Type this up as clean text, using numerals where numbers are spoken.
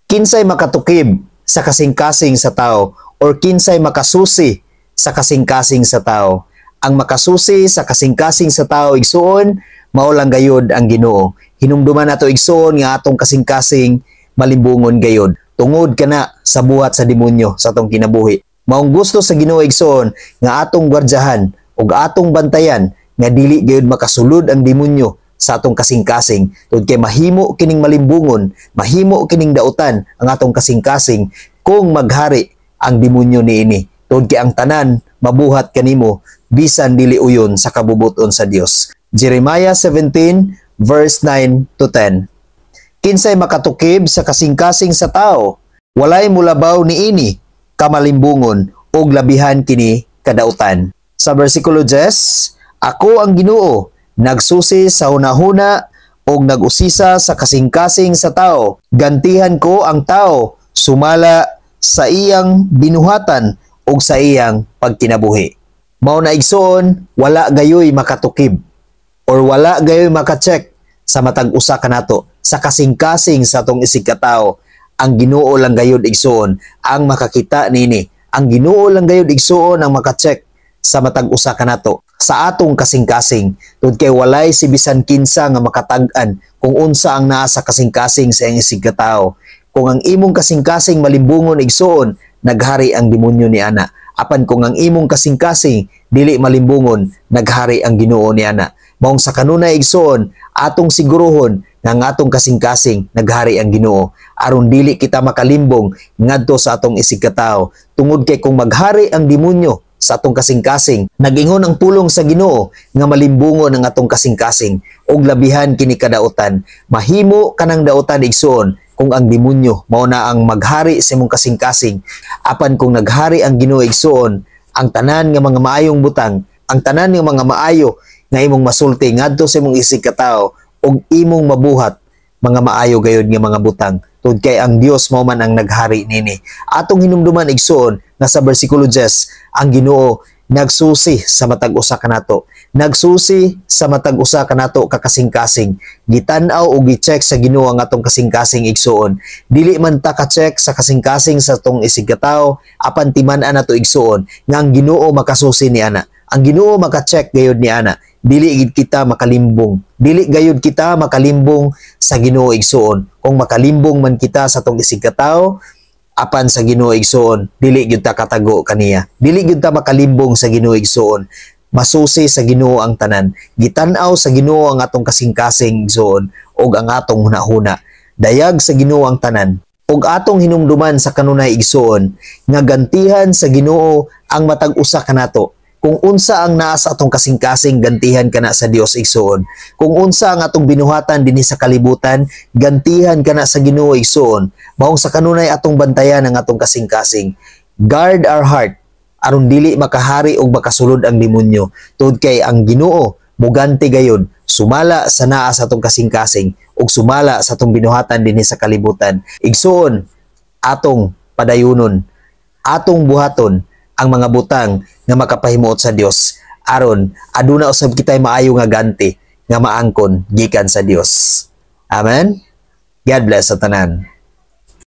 Kinsay makatukib sa kasing-kasing sa tao or kinsay makasusi sa kasing-kasing sa tao. Ang makasusi sa kasing-kasing sa tao igsuon mao lang gayud ang Ginoo. Hinumduman nato igsuon nga atong kasing-kasing malimbungon gayud tungod kana sa buhat sa demonyo sa atong kinabuhi. Maong gusto sa Ginoo igsuon nga atong gwardyahan ug atong bantayan nga dili gayud makasulod ang demonyo sa atong kasing-kasing tungod kay mahimo kining malimbungon, mahimo kining dautan ang atong kasing-kasing kung maghari ang demonyo niini. Tungod kay ang tanan mabuhat kanimo bisan dili uyon sa kabubuton sa Dios. Jeremiah 17 verse 9 to 10. Kinsay makatukib sa kasing-kasing sa tao, walay mulabaw niini kamalimbungon ug labihan kini kadautan. Sa bersikulo 10, ako ang Ginoo, nagsusi sa hunahuna o nag-usisa sa kasing-kasing sa tao. Gantihan ko ang tao, sumala sa iyang binuhatan o sa iyang pagkinabuhi. Mao na igsoon, wala gayoy makatukib or wala gayoy makacheck sa matag usa kanato sa kasing-kasing sa atong isig katao. Ang Ginoo lang gayud igsoon ang makakita nini. Ang Ginoo lang gayud igsoon ang makacheck sa matag usa kanato sa atong kasing-kasing. Tungod kay walay si bisan kinsa nga makatag-an kung unsa ang naa sa kasing-kasing sa iyang isig katao. Kung ang imong kasing-kasing malimbungon igsoon, naghari ang demonyo ni ana. Apan kung ang imong kasing-kasing dili malimbungon, naghari ang Ginoo ni ana. Maong sa kanunay igsoon, atong siguruhon nga ang atong kasing-kasing naghari ang Ginoo aron dili kita makalimbong ngadto sa atong isig katao. Tungod kay kung maghari ang demonyo sa atong kasing-kasing, nag-ingon ang pulong sa Ginoo nga malimbungon ang atong kasing-kasing ug labihan kini kadautan. Mahimo kanang dautan igsoon kung ang demonyo mao na ang maghari sa imong kasing-kasing. Apan kung naghari ang Ginoo igsoon, ang tanan nga mga maayong butang, ang tanan nga mga maayo nga imong masulti ngadto sa imong isig katao ug imong mabuhat mga maayo gayud nga mga butang. Tungod kay ang Dios mao man ang naghari nini. Atong hinumduman igsoon nga sa bersikulo 10, ang Ginoo nagsusi sa matag usa kanato. Nagsusi sa matag usa kanato ka kasing-kasing. Gitan-aw ug gi-check sa Ginoo ang atong kasing-kasing igsoon. Dili man ta ka-check sa kasing-kasing sa atong isig katao, apan timan-an nato igsoon nga ang Ginoo makasusi ni ana. Ang Ginoo maka-check gayud ni ana. Dili gid kita makalimbong. Dili gayud kita makalimbong sa Ginoo igsoon. Kung makalimbong man kita sa atong isig katao, apan sa Ginoo igsoon, dili gyud ta katago kaniya. Dili gyud ta makalimbong sa Ginoo igsoon. Masusi sa Ginoo ang tanan. Gitan-aw sa Ginoo ang atong kasing-kasing igsoon ug ang atong hunahuna. Dayag sa Ginoo ang tanan. Ug atong hinumduman sa kanunay igsoon nga gantihan sa Ginoo ang matag usa kanato. Kung unsa ang naa sa atong kasing-kasing, gantihan kana sa Dios igsoon. Kung unsa ang atong binuhatan dinhi sa kalibutan, gantihan kana sa Ginoo igsoon. Maong sa kanunay atong bantayan ang atong kasing-kasing. Guard our heart aron dili makahari og makasulod ang demonyo. Tungod kay ang Ginoo muganti gayud sumala sa naa sa atong kasing-kasing ug sumala sa atong binuhatan dinhi sa kalibutan. Igsoon atong padayunon, atong buhaton ang mga butang nga makapahimuot sa Dios aron aduna usab kitay maayo nga ganti nga maangkon gikan sa Dios. Amen. God bless sa tanan.